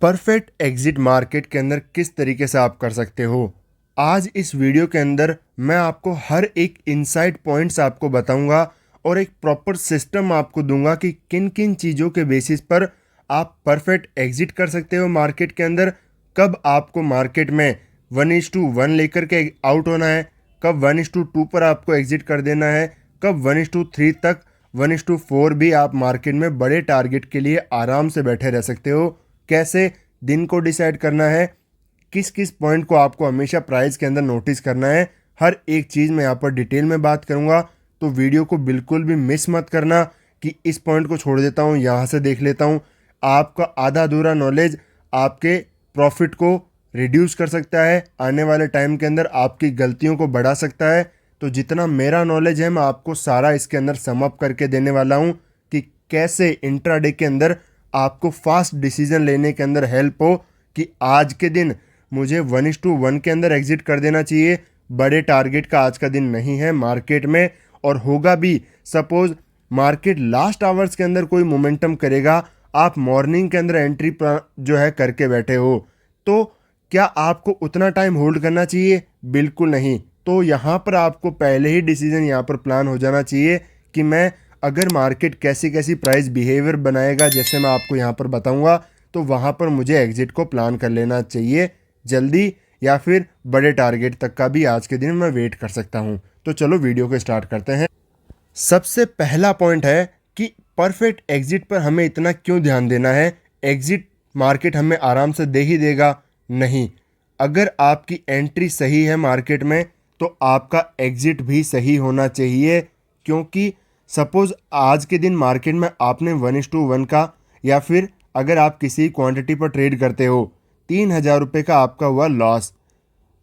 Perfect exit market के अंदर किस तरीके से आप कर सकते हो। आज इस वीडियो के अंदर मैं आपको हर एक इनसाइट पॉइंट्स आपको बताऊंगा और एक प्रॉपर सिस्टम आपको दूंगा कि किन किन चीज़ों के बेसिस पर आप परफेक्ट एग्जिट कर सकते हो मार्केट के अंदर। कब आपको मार्केट में 1:1 लेकर के आउट होना है, कब 1:2 पर आपको एग्जिट कर देना है, कब 1:3 तक 1:4 भी आप मार्केट में बड़े टारगेट के लिए आराम से बैठे रह सकते हो। कैसे दिन को डिसाइड करना है, किस किस पॉइंट को आपको हमेशा प्राइस के अंदर नोटिस करना है, हर एक चीज़ मैं यहाँ पर डिटेल में बात करूँगा। तो वीडियो को बिल्कुल भी मिस मत करना कि इस पॉइंट को छोड़ देता हूँ, यहाँ से देख लेता हूँ। आपका आधा अधूरा नॉलेज आपके प्रॉफिट को रिड्यूस कर सकता है, आने वाले टाइम के अंदर आपकी गलतियों को बढ़ा सकता है। तो जितना मेरा नॉलेज है मैं आपको सारा इसके अंदर सम अप करके देने वाला हूँ कि कैसे इंट्राडे के अंदर आपको फास्ट डिसीजन लेने के अंदर हेल्प हो कि आज के दिन मुझे 1:1 के अंदर एग्जिट कर देना चाहिए। बड़े टारगेट का आज का दिन नहीं है मार्केट में, और होगा भी सपोज मार्केट लास्ट आवर्स के अंदर कोई मोमेंटम करेगा, आप मॉर्निंग के अंदर एंट्री जो है करके बैठे हो, तो क्या आपको उतना टाइम होल्ड करना चाहिए? बिल्कुल नहीं। तो यहाँ पर आपको पहले ही डिसीजन यहाँ पर प्लान हो जाना चाहिए कि मैं अगर मार्केट कैसी कैसी प्राइस बिहेवियर बनाएगा, जैसे मैं आपको यहाँ पर बताऊँगा, तो वहाँ पर मुझे एग्जिट को प्लान कर लेना चाहिए जल्दी, या फिर बड़े टारगेट तक का भी आज के दिन मैं वेट कर सकता हूँ। तो चलो वीडियो को स्टार्ट करते हैं। सबसे पहला पॉइंट है कि परफेक्ट एग्जिट पर हमें इतना क्यों ध्यान देना है। एग्जिट मार्केट हमें आराम से दे ही देगा? नहीं। अगर आपकी एंट्री सही है मार्केट में तो आपका एग्जिट भी सही होना चाहिए, क्योंकि सपोज आज के दिन मार्केट में आपने 1:1 का, या फिर अगर आप किसी क्वांटिटी पर ट्रेड करते हो, 3,000 रुपये का आपका हुआ लॉस,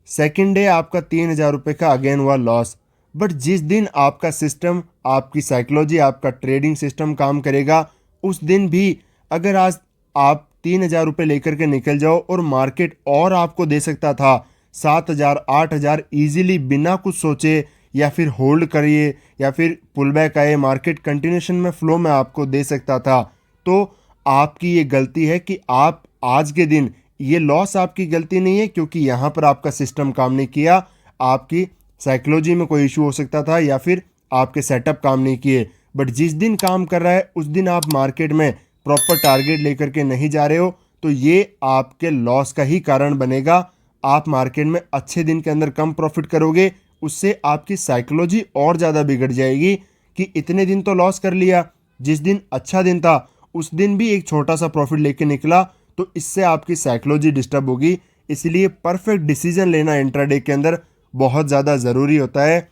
सेकेंड डे आपका 3,000 रुपये का अगेन हुआ लॉस। बट जिस दिन आपका सिस्टम, आपकी साइकोलॉजी, आपका ट्रेडिंग सिस्टम काम करेगा, उस दिन भी अगर आज आप 3,000 रुपये लेकर के निकल जाओ और मार्केट और आपको दे सकता था 7,000 8,000 ईजिली बिना कुछ सोचे, या फिर होल्ड करिए या फिर पुल बैक आए, मार्केट कंटिन्यूशन में फ्लो में आपको दे सकता था, तो आपकी ये गलती है कि आप आज के दिन, ये लॉस आपकी गलती नहीं है क्योंकि यहाँ पर आपका सिस्टम काम नहीं किया, आपकी साइकोलॉजी में कोई इशू हो सकता था या फिर आपके सेटअप काम नहीं किए। बट जिस दिन काम कर रहा है उस दिन आप मार्केट में प्रॉपर टारगेट लेकर के नहीं जा रहे हो, तो ये आपके लॉस का ही कारण बनेगा। आप मार्केट में अच्छे दिन के अंदर कम प्रॉफिट करोगे, उससे आपकी साइकोलॉजी और ज़्यादा बिगड़ जाएगी कि इतने दिन तो लॉस कर लिया, जिस दिन अच्छा दिन था उस दिन भी एक छोटा सा प्रॉफिट लेके निकला, तो इससे आपकी साइकोलॉजी डिस्टर्ब होगी। इसलिए परफेक्ट डिसीजन लेना इंट्राडे के अंदर बहुत ज़्यादा ज़रूरी होता है।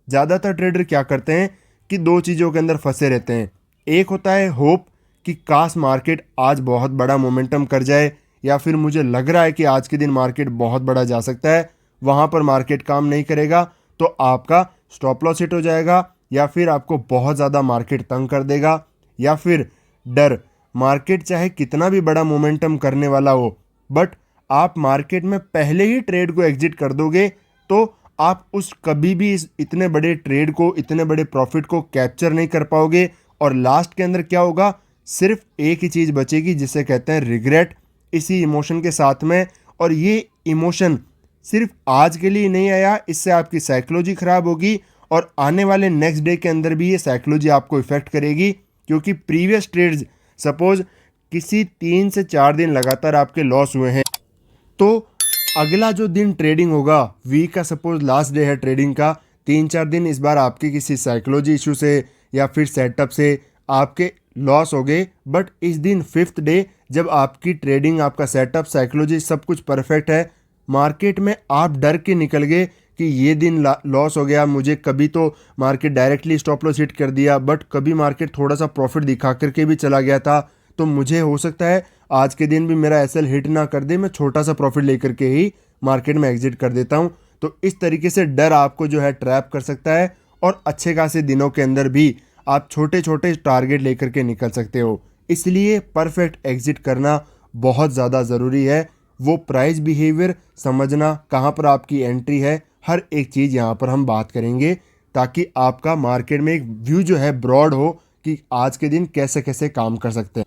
ज़्यादातर ट्रेडर क्या करते हैं कि दो चीज़ों के अंदर फंसे रहते हैं। एक होता है होप कि काश मार्केट आज बहुत बड़ा मोमेंटम कर जाए, या फिर मुझे लग रहा है कि आज के दिन मार्केट बहुत बड़ा जा सकता है, वहाँ पर मार्केट काम नहीं करेगा तो आपका स्टॉप लॉस हिट हो जाएगा, या फिर आपको बहुत ज़्यादा मार्केट तंग कर देगा, या फिर डर, मार्केट चाहे कितना भी बड़ा मोमेंटम करने वाला हो, बट आप मार्केट में पहले ही ट्रेड को एग्जिट कर दोगे तो आप उस कभी भी इस इतने बड़े ट्रेड को, इतने बड़े प्रॉफिट को कैप्चर नहीं कर पाओगे। और लास्ट के अंदर क्या होगा, सिर्फ एक ही चीज़ बचेगी जिसे कहते हैं रिग्रेट, इसी इमोशन के साथ में। और ये इमोशन सिर्फ आज के लिए नहीं आया, इससे आपकी साइकोलॉजी ख़राब होगी और आने वाले नेक्स्ट डे के अंदर भी ये साइकोलॉजी आपको इफ़ेक्ट करेगी, क्योंकि प्रीवियस ट्रेड्स सपोज किसी 3 से 4 दिन लगातार आपके लॉस हुए हैं, तो अगला जो दिन ट्रेडिंग होगा, वीक का सपोज लास्ट डे है ट्रेडिंग का, 3-4 दिन इस बार आपके किसी साइकोलॉजी इशू से या फिर सेटअप से आपके लॉस हो गए। बट इस दिन 5th डे जब आपकी ट्रेडिंग, आपका सेटअप, साइकोलॉजी सब कुछ परफेक्ट है, मार्केट में आप डर के निकल गए कि ये दिन लॉस हो गया, मुझे कभी तो market directly stop loss hit कर दिया, बट कभी मार्केट थोड़ा सा प्रॉफिट दिखा करके भी चला गया था, तो मुझे हो सकता है आज के दिन भी मेरा एसएल हिट ना कर दे, मैं छोटा सा प्रॉफिट लेकर के ही मार्केट में एग्जिट कर देता हूं। तो इस तरीके से डर आपको जो है ट्रैप कर सकता है, और अच्छे खासे दिनों के अंदर भी आप छोटे छोटे टारगेट लेकर के निकल सकते हो। इसलिए परफेक्ट एग्जिट करना बहुत ज़्यादा ज़रूरी है। वो प्राइस बिहेवियर समझना, कहाँ पर आपकी एंट्री है, हर एक चीज़ यहाँ पर हम बात करेंगे, ताकि आपका मार्केट में एक व्यू जो है ब्रॉड हो कि आज के दिन कैसे कैसे काम कर सकते हैं।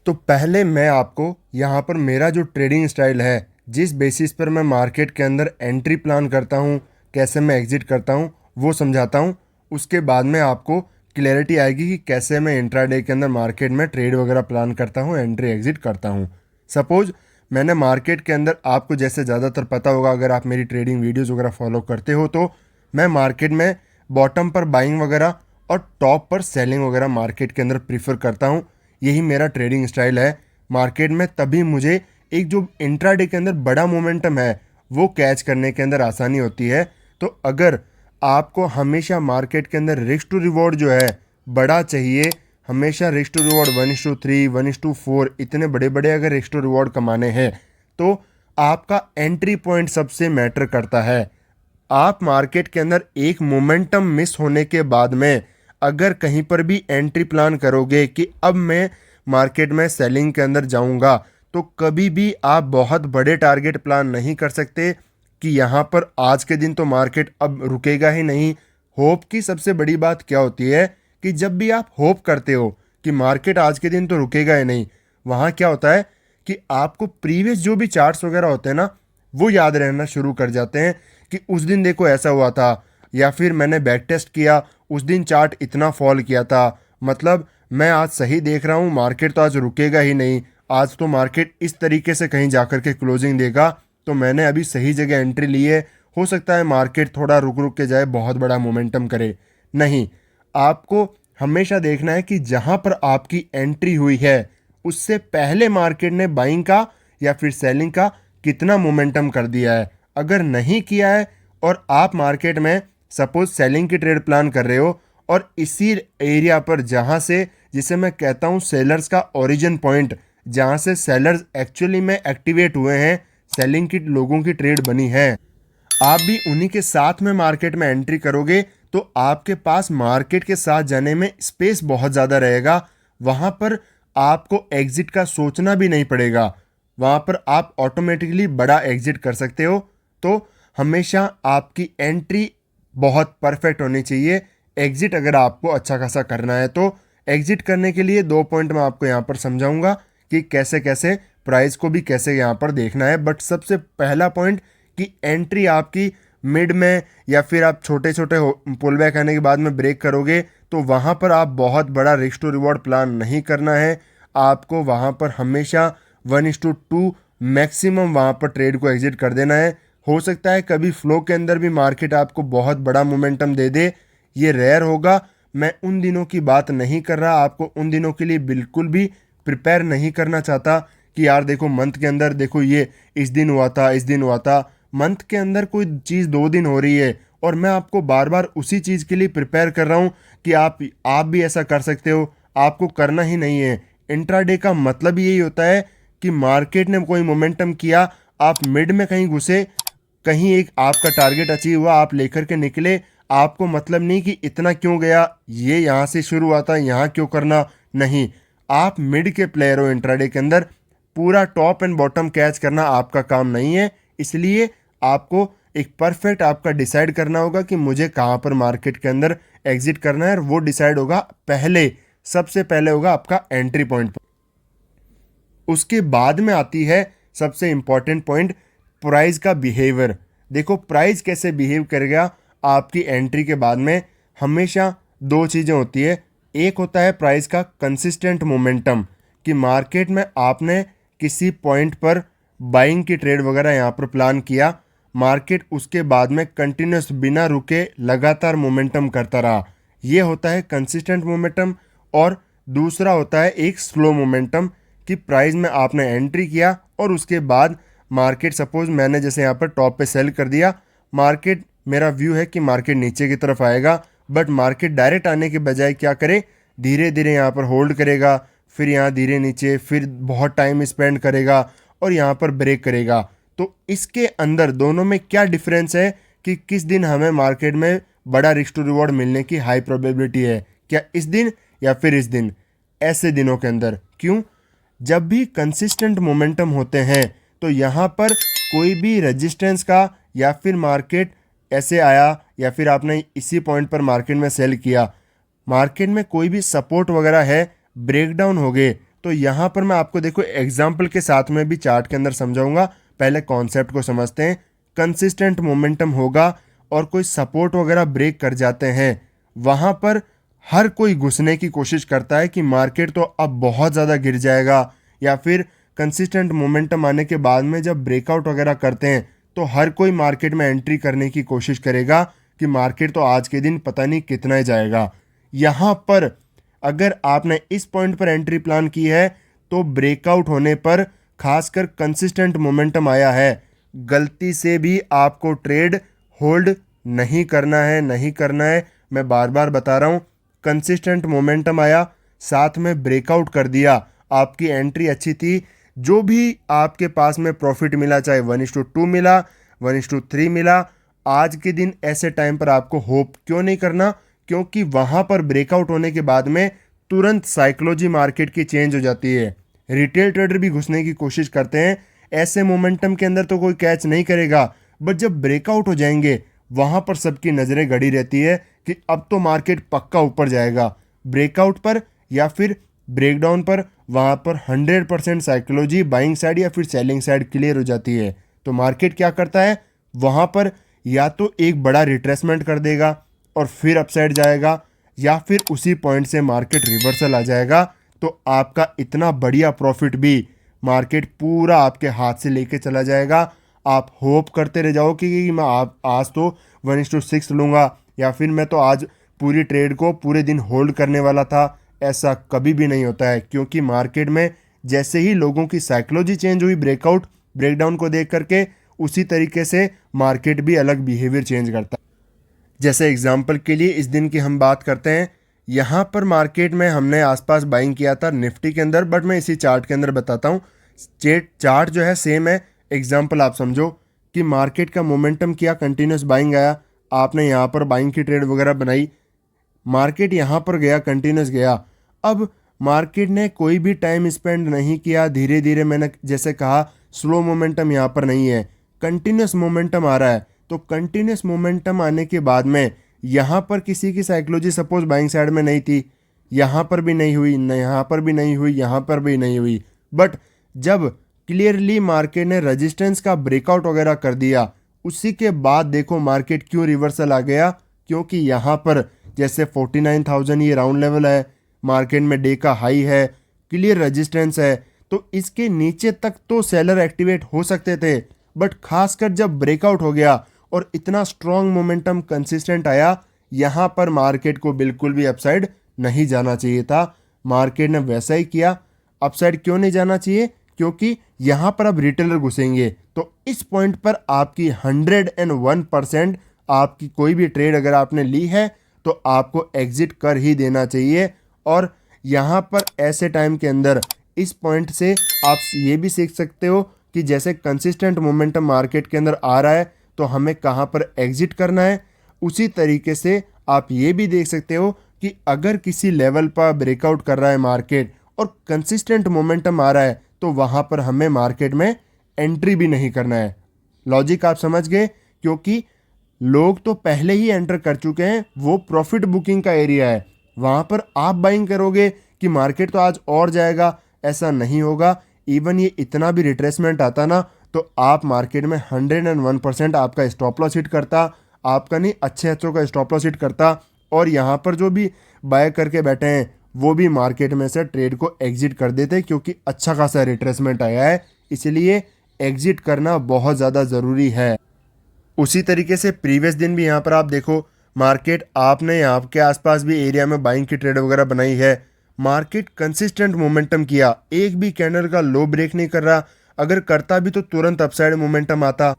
तो पहले मैं आपको यहाँ पर मेरा जो ट्रेडिंग स्टाइल है, जिस बेसिस पर मैं मार्केट के अंदर एंट्री प्लान करता हूँ, कैसे मैं एग्ज़िट करता हूँ, वो समझाता हूँ। उसके बाद में आपको क्लैरिटी आएगी कि कैसे मैं इंट्राडे के अंदर मार्केट में ट्रेड वगैरह प्लान करता हूँ, एंट्री एग्ज़िट करता हूँ। सपोज़ मैंने मार्केट के अंदर, आपको जैसे ज़्यादातर पता होगा अगर आप मेरी ट्रेडिंग वीडियोस वगैरह फॉलो करते हो, तो मैं मार्केट में बॉटम पर बाइंग वगैरह और टॉप पर सेलिंग वगैरह मार्केट के अंदर प्रीफर करता हूँ। यही मेरा ट्रेडिंग स्टाइल है मार्केट में। तभी मुझे एक जो इंट्राडे के अंदर बड़ा मोमेंटम है वो कैच करने के अंदर आसानी होती है। तो अगर आपको हमेशा मार्केट के अंदर रिस्क टू रिवॉर्ड जो है बड़ा चाहिए, हमेशा रिस्क टू रिवॉर्ड 1:3, 1:4 इतने बड़े बड़े अगर रिस्क टू रिवॉर्ड कमाने हैं, तो आपका एंट्री पॉइंट सबसे मैटर करता है। आप मार्केट के अंदर एक मोमेंटम मिस होने के बाद में अगर कहीं पर भी एंट्री प्लान करोगे कि अब मैं मार्केट में सेलिंग के अंदर जाऊंगा, तो कभी भी आप बहुत बड़े टारगेट प्लान नहीं कर सकते कि यहाँ पर आज के दिन तो मार्केट अब रुकेगा ही नहीं। होप की सबसे बड़ी बात क्या होती है कि जब भी आप होप करते हो कि मार्केट आज के दिन तो रुकेगा ही नहीं, वहाँ क्या होता है कि आपको प्रीवियस जो भी चार्ट्स वगैरह होते हैं ना, वो याद रहना शुरू कर जाते हैं कि उस दिन देखो ऐसा हुआ था, या फिर मैंने बैक टेस्ट किया उस दिन चार्ट इतना फॉल किया था, मतलब मैं आज सही देख रहा हूँ, मार्केट तो आज रुकेगा ही नहीं, आज तो मार्केट इस तरीके से कहीं जाकर के क्लोजिंग देगा, तो मैंने अभी सही जगह एंट्री ली है, हो सकता है मार्केट थोड़ा रुक रुक के जाए, बहुत बड़ा मोमेंटम करे। नहीं, आपको हमेशा देखना है कि जहाँ पर आपकी एंट्री हुई है उससे पहले मार्केट ने बाइंग का या फिर सेलिंग का कितना मोमेंटम कर दिया है। अगर नहीं किया है और आप मार्केट में सपोज सेलिंग की ट्रेड प्लान कर रहे हो और इसी एरिया पर जहाँ से, जिसे मैं कहता हूँ सेलर्स का ओरिजिन पॉइंट, जहाँ से सेलर्स एक्चुअली में एक्टिवेट हुए हैं, सेलिंग की लोगों की ट्रेड बनी है, आप भी उन्हीं के साथ में मार्केट में एंट्री करोगे तो आपके पास मार्केट के साथ जाने में स्पेस बहुत ज़्यादा रहेगा। वहाँ पर आपको एग्जिट का सोचना भी नहीं पड़ेगा, वहाँ पर आप ऑटोमेटिकली बड़ा एग्जिट कर सकते हो। तो हमेशा आपकी एंट्री बहुत परफेक्ट होनी चाहिए। एग्जिट अगर आपको अच्छा खासा करना है तो एग्जिट करने के लिए 2 पॉइंट मैं आपको यहाँ पर समझाऊंगा कि कैसे कैसे प्राइस को भी कैसे यहाँ पर देखना है। बट सबसे पहला पॉइंट कि एंट्री आपकी मिड में या फिर आप छोटे छोटे पुल बैक आने के बाद में ब्रेक करोगे तो वहाँ पर आप बहुत बड़ा रिस्क टू रिवॉर्ड प्लान नहीं करना है। आपको वहाँ पर हमेशा 1:2 मैक्सिमम वहाँ पर ट्रेड को एग्जिट कर देना है। हो सकता है कभी फ्लो के अंदर भी मार्केट आपको बहुत बड़ा मोमेंटम दे दे, ये रेयर होगा। मैं उन दिनों की बात नहीं कर रहा, आपको उन दिनों के लिए बिल्कुल भी प्रिपेयर नहीं करना चाहता कि यार देखो मंथ के अंदर देखो ये इस दिन हुआ था, इस दिन हुआ था। मंथ के अंदर कोई चीज़ 2 दिन हो रही है और मैं आपको बार बार उसी चीज़ के लिए प्रिपेयर कर रहा हूँ कि आप भी ऐसा कर सकते हो, आपको करना ही नहीं है। इंट्राडे का मतलब यही होता है कि मार्केट ने कोई मोमेंटम किया, आप मिड में कहीं घुसे, कहीं एक आपका टारगेट अचीव हुआ, आप लेकर के निकले, आपको मतलब नहीं कि इतना क्यों गया, ये यहाँ से शुरू हुआ था, यहाँ क्यों करना, नहीं। आप मिड के प्लेयर हो इंट्राडे के अंदर, पूरा टॉप एंड बॉटम कैच करना आपका काम नहीं है। इसलिए आपको एक परफेक्ट आपका डिसाइड करना होगा कि मुझे कहाँ पर मार्केट के अंदर एग्जिट करना है, और वो डिसाइड होगा पहले, सबसे पहले होगा आपका एंट्री पॉइंट। उसके बाद में आती है सबसे इंपॉर्टेंट पॉइंट, प्राइस का बिहेवियर। देखो प्राइस कैसे बिहेव करेगा आपकी एंट्री के बाद में। हमेशा 2 चीज़ें होती है, एक होता है प्राइस का कंसिस्टेंट मोमेंटम, कि मार्केट में आपने किसी पॉइंट पर बाइंग की ट्रेड वगैरह यहाँ पर प्लान किया, मार्केट उसके बाद में कंटिन्यूस बिना रुके लगातार मोमेंटम करता रहा, ये होता है कंसिस्टेंट मोमेंटम। और दूसरा होता है एक स्लो मोमेंटम, कि प्राइस में आपने एंट्री किया और उसके बाद मार्केट, सपोज मैंने जैसे यहाँ पर टॉप पे सेल कर दिया, मार्केट, मेरा व्यू है कि मार्केट नीचे की तरफ आएगा, बट मार्केट डायरेक्ट आने के बजाय क्या करे, धीरे धीरे यहाँ पर होल्ड करेगा, फिर यहाँ धीरे नीचे, फिर बहुत टाइम स्पेंड करेगा और यहाँ पर ब्रेक करेगा। तो इसके अंदर दोनों में क्या डिफरेंस है कि किस दिन हमें मार्केट में बड़ा रिस्क टू रिवॉर्ड मिलने की हाई प्रोबेबिलिटी है, क्या इस दिन या फिर इस दिन। ऐसे दिनों के अंदर क्यों, जब भी कंसिस्टेंट मोमेंटम होते हैं तो यहाँ पर कोई भी रेजिस्टेंस का, या फिर मार्केट ऐसे आया या फिर आपने इसी पॉइंट पर मार्केट में सेल किया, मार्केट में कोई भी सपोर्ट वगैरह है, ब्रेकडाउन हो गए, तो यहाँ पर मैं आपको देखो एग्जाम्पल के साथ में भी चार्ट के अंदर समझाऊंगा। पहले कॉन्सेप्ट को समझते हैं। कंसिस्टेंट मोमेंटम होगा और कोई सपोर्ट वगैरह ब्रेक कर जाते हैं, वहाँ पर हर कोई घुसने की कोशिश करता है कि मार्केट तो अब बहुत ज़्यादा गिर जाएगा, या फिर कंसिस्टेंट मोमेंटम आने के बाद में जब ब्रेकआउट वगैरह करते हैं तो हर कोई मार्केट में एंट्री करने की कोशिश करेगा कि मार्केट तो आज के दिन पता नहीं कितना ही जाएगा। यहाँ पर अगर आपने इस पॉइंट पर एंट्री प्लान की है तो ब्रेकआउट होने पर, खासकर कंसिस्टेंट मोमेंटम आया है, गलती से भी आपको ट्रेड होल्ड नहीं करना है, नहीं करना है। मैं बार बार बता रहा हूँ, कंसिस्टेंट मोमेंटम आया, साथ में ब्रेकआउट कर दिया, आपकी एंट्री अच्छी थी, जो भी आपके पास में प्रॉफिट मिला, चाहे 1:2 मिला, 1:3 मिला, आज के दिन ऐसे टाइम पर आपको होप क्यों नहीं करना, क्योंकि वहाँ पर ब्रेकआउट होने के बाद में तुरंत साइकोलॉजी मार्केट की चेंज हो जाती है। रिटेल ट्रेडर भी घुसने की कोशिश करते हैं। ऐसे मोमेंटम के अंदर तो कोई कैच नहीं करेगा, बट जब ब्रेकआउट हो जाएंगे वहाँ पर सबकी नज़रें गड़ी रहती है कि अब तो मार्केट पक्का ऊपर जाएगा। ब्रेकआउट पर या फिर ब्रेकडाउन पर वहाँ पर 100% साइकोलॉजी बाइंग साइड या फिर सेलिंग साइड क्लियर हो जाती है। तो मार्केट क्या करता है, वहाँ पर या तो एक बड़ा रिट्रेसमेंट कर देगा और फिर अपसाइड जाएगा, या फिर उसी पॉइंट से मार्केट रिवर्सल आ जाएगा। तो आपका इतना बढ़िया प्रॉफिट भी मार्केट पूरा आपके हाथ से लेके चला जाएगा। आप होप करते रह जाओ कि मैं आज तो 1:6 लूँगा, या फिर मैं तो आज पूरी ट्रेड को पूरे दिन होल्ड करने वाला था। ऐसा कभी भी नहीं होता है, क्योंकि मार्केट में जैसे ही लोगों की साइकोलॉजी चेंज हुई ब्रेकआउट ब्रेकडाउन को देख करके, उसी तरीके से मार्केट भी अलग बिहेवियर चेंज करता है। जैसे एग्जांपल के लिए इस दिन की हम बात करते हैं। यहाँ पर मार्केट में हमने आसपास बाइंग किया था निफ्टी के अंदर, बट मैं इसी चार्ट के अंदर बताता हूँ। चार्ट जो है सेम है। एग्जांपल आप समझो कि मार्केट का मोमेंटम किया, कंटिन्यूस बाइंग आया, आपने यहाँ पर बाइंग की ट्रेड वगैरह बनाई, मार्केट यहाँ पर गया, कंटिन्यूस गया। अब मार्केट ने कोई भी टाइम स्पेंड नहीं किया, धीरे धीरे, मैंने जैसे कहा स्लो मोमेंटम यहाँ पर नहीं है, कंटिन्यूस मोमेंटम आ रहा है। तो कंटिन्यूस मोमेंटम आने के बाद में यहाँ पर किसी की साइकोलॉजी सपोज बाइंग साइड में नहीं थी, यहाँ पर भी नहीं हुई, न यहाँ पर भी नहीं हुई, यहाँ पर भी नहीं हुई, बट जब क्लियरली मार्केट ने रेजिस्टेंस का ब्रेकआउट वगैरह कर दिया, उसी के बाद देखो मार्केट क्यों रिवर्सल आ गया, क्योंकि यहाँ पर जैसे 49,000 ये राउंड लेवल है, मार्केट में डे का हाई है, क्लियर रेजिस्टेंस है, तो इसके नीचे तक तो सेलर एक्टिवेट हो सकते थे। बट खासकर जब ब्रेकआउट हो गया और इतना स्ट्रॉन्ग मोमेंटम कंसिस्टेंट आया, यहाँ पर मार्केट को बिल्कुल भी अपसाइड नहीं जाना चाहिए था। मार्केट ने वैसा ही किया। अपसाइड क्यों नहीं जाना चाहिए, क्योंकि यहाँ पर अब रिटेलर घुसेंगे। तो इस पॉइंट पर आपकी 101% आपकी कोई भी ट्रेड अगर आपने ली है तो आपको एग्जिट कर ही देना चाहिए। और यहाँ पर ऐसे टाइम के अंदर इस पॉइंट से आप ये भी सीख सकते हो कि जैसे कंसिस्टेंट मोमेंटम मार्केट के अंदर आ रहा है तो हमें कहाँ पर एग्जिट करना है। उसी तरीके से आप ये भी देख सकते हो कि अगर किसी लेवल पर ब्रेकआउट कर रहा है मार्केट और कंसिस्टेंट मोमेंटम आ रहा है तो वहाँ पर हमें मार्केट में एंट्री भी नहीं करना है। लॉजिक आप समझ गए, क्योंकि लोग तो पहले ही एंटर कर चुके हैं, वो प्रॉफिट बुकिंग का एरिया है। वहाँ पर आप बाइंग करोगे कि मार्केट तो आज और जाएगा, ऐसा नहीं होगा। इवन ये इतना भी रिट्रेसमेंट आता ना तो आप मार्केट में 101% आपका स्टॉप लॉस हिट करता, आपका नहीं अच्छों का स्टॉप लॉस हिट करता, और यहाँ पर जो भी बाय करके बैठे हैं वो भी मार्केट में से ट्रेड को एग्जिट कर देते, क्योंकि अच्छा खासा रिट्रेसमेंट आया है, इसलिए एग्जिट करना बहुत ज़्यादा ज़रूरी है। उसी तरीके से प्रीवियस दिन भी यहाँ पर आप देखो, मार्केट आपने यहाँ के आसपास भी एरिया में बाइंग की ट्रेड वगैरह बनाई है, मार्केट कंसिस्टेंट मोमेंटम किया, एक भी कैंडल का लो ब्रेक नहीं कर रहा, अगर करता भी तो तुरंत अपसाइड मोमेंटम आता।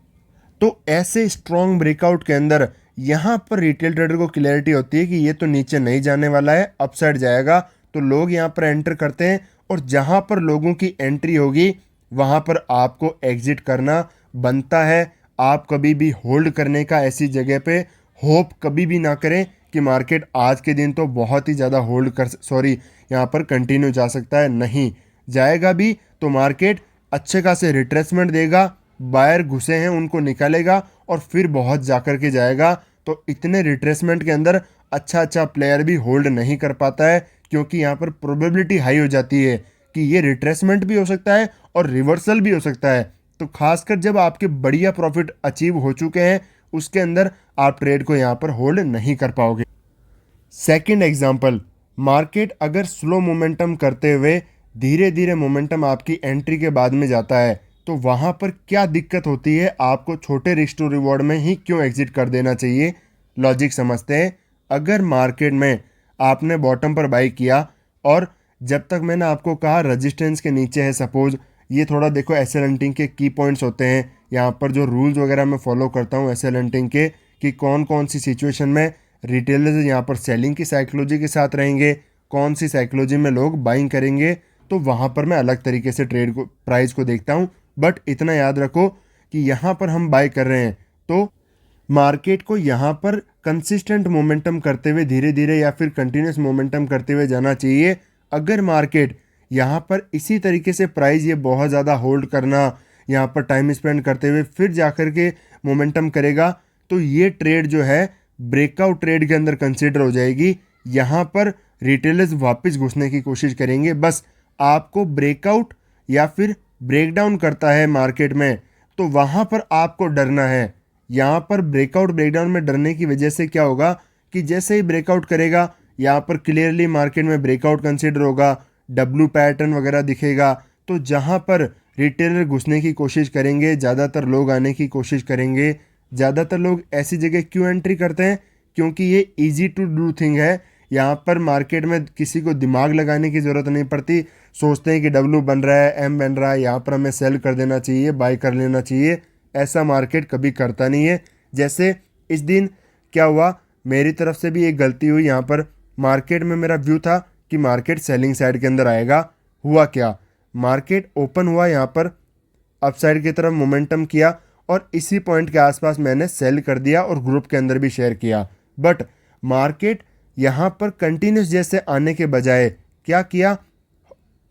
तो ऐसे स्ट्रॉन्ग ब्रेकआउट के अंदर यहाँ पर रिटेल ट्रेडर को क्लैरिटी होती है कि ये तो नीचे नहीं जाने वाला है, अपसाइड जाएगा, तो लोग यहाँ पर एंटर करते हैं, और जहाँ पर लोगों की एंट्री होगी वहाँ पर आपको एग्जिट करना बनता है। आप कभी भी होल्ड करने का ऐसी जगह पे होप कभी भी ना करें कि मार्केट आज के दिन तो बहुत ही ज़्यादा होल्ड कर यहाँ पर कंटिन्यू जा सकता है, नहीं जाएगा भी तो मार्केट अच्छे खासे रिट्रेसमेंट देगा, बायर घुसे हैं उनको निकालेगा और फिर बहुत जाकर के जाएगा। तो इतने रिट्रेसमेंट के अंदर अच्छा प्लेयर भी होल्ड नहीं कर पाता है, क्योंकि यहाँ पर प्रोबेबिलिटी हाई हो जाती है कि ये रिट्रेसमेंट भी हो सकता है और रिवर्सल भी हो सकता है। तो खासकर जब आपके बढ़िया प्रॉफिट अचीव हो चुके हैं उसके अंदर आप ट्रेड को यहाँ पर होल्ड नहीं कर पाओगे। सेकंड एग्जांपल, मार्केट अगर स्लो मोमेंटम करते हुए धीरे धीरे मोमेंटम आपकी एंट्री के बाद में जाता है तो वहाँ पर क्या दिक्कत होती है, आपको छोटे रिस्क टू रिवॉर्ड में ही क्यों एग्जिट कर देना चाहिए। लॉजिक समझते हैं। अगर मार्केट में आपने बॉटम पर बाई किया और जब तक मैंने आपको कहा रेजिस्टेंस के नीचे है, सपोज ये थोड़ा देखो एसएल हंटिंग के की पॉइंट्स होते हैं यहाँ पर जो रूल्स वगैरह मैं फॉलो करता हूँ एसएल हंटिंग के, कि कौन कौन सी सिचुएशन में रिटेलर्स यहाँ पर सेलिंग की साइकोलॉजी के साथ रहेंगे, कौन सी साइकोलॉजी में लोग बाइंग करेंगे, तो वहाँ पर मैं अलग तरीके से ट्रेड को प्राइस को देखता हूँ। बट इतना याद रखो कि यहाँ पर हम बाय कर रहे हैं तो मार्केट को यहाँ पर कंसिस्टेंट मोमेंटम करते हुए धीरे धीरे या फिर कंटिन्यूस मोमेंटम करते हुए जाना चाहिए। अगर मार्केट यहाँ पर इसी तरीके से प्राइस ये बहुत ज़्यादा होल्ड करना, यहाँ पर टाइम स्पेंड करते हुए फिर जाकर के मोमेंटम करेगा तो ये ट्रेड जो है ब्रेकआउट ट्रेड के अंदर कंसिडर हो जाएगी। यहाँ पर रिटेलर्स वापस घुसने की कोशिश करेंगे। बस आपको ब्रेकआउट या फिर ब्रेकडाउन करता है मार्केट में तो वहाँ पर आपको डरना है। यहाँ पर ब्रेकआउट ब्रेकडाउन में डरने की वजह से क्या होगा कि जैसे ही ब्रेकआउट करेगा यहाँ पर क्लियरली मार्केट में ब्रेकआउट कंसिडर होगा, डब्लू पैटर्न वगैरह दिखेगा, तो जहाँ पर रिटेलर घुसने की कोशिश करेंगे, ज़्यादातर लोग आने की कोशिश करेंगे। ज़्यादातर लोग ऐसी जगह क्यों एंट्री करते हैं, क्योंकि ये इजी टू डू थिंग है। यहाँ पर मार्केट में किसी को दिमाग लगाने की ज़रूरत नहीं पड़ती। सोचते हैं कि डब्लू बन रहा है, एम बन रहा है, यहाँ पर हमें सेल कर देना चाहिए, बाय कर लेना चाहिए। ऐसा मार्केट कभी करता नहीं है। जैसे इस दिन क्या हुआ, मेरी तरफ से भी एक गलती हुई। यहाँ पर मार्केट में मेरा व्यू था कि मार्केट सेलिंग साइड के अंदर आएगा। हुआ क्या, मार्केट ओपन हुआ, यहाँ पर अपसाइड की तरफ मोमेंटम किया और इसी पॉइंट के आसपास मैंने सेल कर दिया और ग्रुप के अंदर भी शेयर किया। बट मार्केट यहाँ पर कंटिन्यूस जैसे आने के बजाय क्या किया,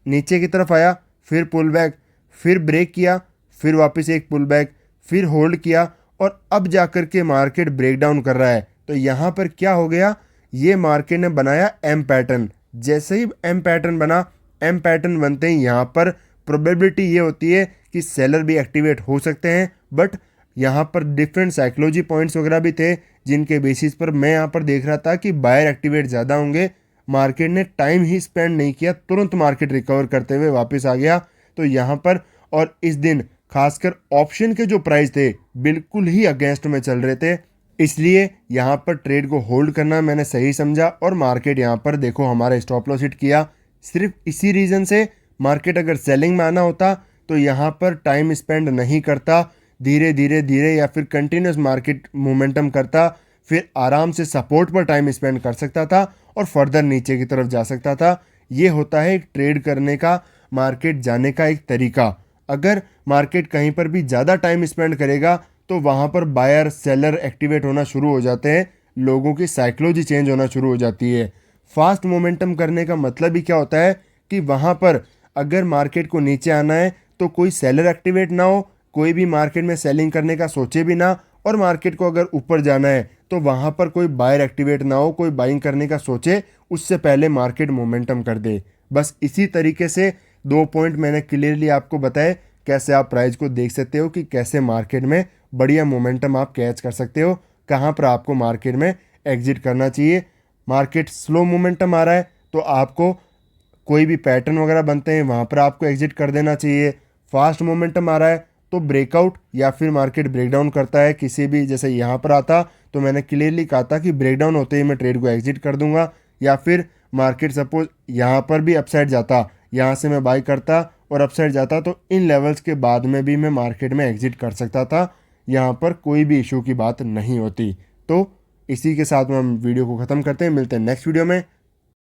नीचे की तरफ आया, फिर पुल बैक, फिर ब्रेक किया, फिर वापस एक पुल बैक, फिर होल्ड किया और अब जाकर के मार्केट ब्रेक डाउन कर रहा है। तो यहाँ पर क्या हो गया, ये मार्केट ने बनाया एम पैटर्न। जैसे ही एम पैटर्न बना, एम पैटर्न बनते ही यहाँ पर प्रोबेबिलिटी ये होती है कि सेलर भी एक्टिवेट हो सकते हैं। बट यहाँ पर डिफरेंट साइकोलॉजी पॉइंट्स वगैरह भी थे जिनके बेसिस पर मैं यहाँ पर देख रहा था कि बायर एक्टिवेट ज़्यादा होंगे। मार्केट ने टाइम ही स्पेंड नहीं किया, तुरंत मार्केट रिकवर करते हुए वापस आ गया। तो यहाँ पर और इस दिन खासकर ऑप्शन के जो प्राइस थे बिल्कुल ही अगेंस्ट में चल रहे थे, इसलिए यहाँ पर ट्रेड को होल्ड करना मैंने सही समझा और मार्केट यहाँ पर देखो हमारा स्टॉप लॉस हिट किया। सिर्फ इसी रीज़न से मार्केट अगर सेलिंग में आना होता तो यहाँ पर टाइम स्पेंड नहीं करता, धीरे धीरे धीरे या फिर कंटिन्यूस मार्केट मोमेंटम करता, फिर आराम से सपोर्ट पर टाइम स्पेंड कर सकता था और फर्दर नीचे की तरफ जा सकता था। ये होता है एक ट्रेड करने का, मार्केट जाने का एक तरीका। अगर मार्केट कहीं पर भी ज़्यादा टाइम स्पेंड करेगा तो वहाँ पर बायर सेलर एक्टिवेट होना शुरू हो जाते हैं, लोगों की साइकोलॉजी चेंज होना शुरू हो जाती है। फास्ट मोमेंटम करने का मतलब ही क्या होता है कि वहाँ पर अगर मार्केट को नीचे आना है तो कोई सेलर एक्टिवेट ना हो, कोई भी मार्केट में सेलिंग करने का सोचे भी ना, और मार्केट को अगर ऊपर जाना है तो वहाँ पर कोई बायर एक्टिवेट ना हो, कोई बाइंग करने का सोचे उससे पहले मार्केट मोमेंटम कर दे। बस इसी तरीके से 2 पॉइंट मैंने क्लियरली आपको बताए कैसे आप प्राइस को देख सकते हो कि कैसे मार्केट में बढ़िया मोमेंटम आप कैच कर सकते हो, कहाँ पर आपको मार्केट में एग्जिट करना चाहिए। मार्केट स्लो मोमेंटम आ रहा है तो आपको कोई भी पैटर्न वगैरह बनते हैं वहाँ पर आपको एग्जिट कर देना चाहिए। फास्ट मोमेंटम आ रहा है तो ब्रेकआउट या फिर मार्केट ब्रेकडाउन करता है किसी भी, जैसे यहाँ पर आता तो मैंने क्लियरली कहा था कि ब्रेकडाउन होते ही मैं ट्रेड को एग्जिट कर दूंगा, या फिर मार्केट सपोज यहाँ पर भी अपसाइड जाता, यहाँ से मैं बाई करता और अपसाइड जाता तो इन लेवल्स के बाद में भी मैं मार्केट में एग्जिट कर सकता था। यहाँ पर कोई भी इशू की बात नहीं होती। तो इसी के साथ में हम वीडियो को ख़त्म करते हैं, मिलते हैं नेक्स्ट वीडियो में।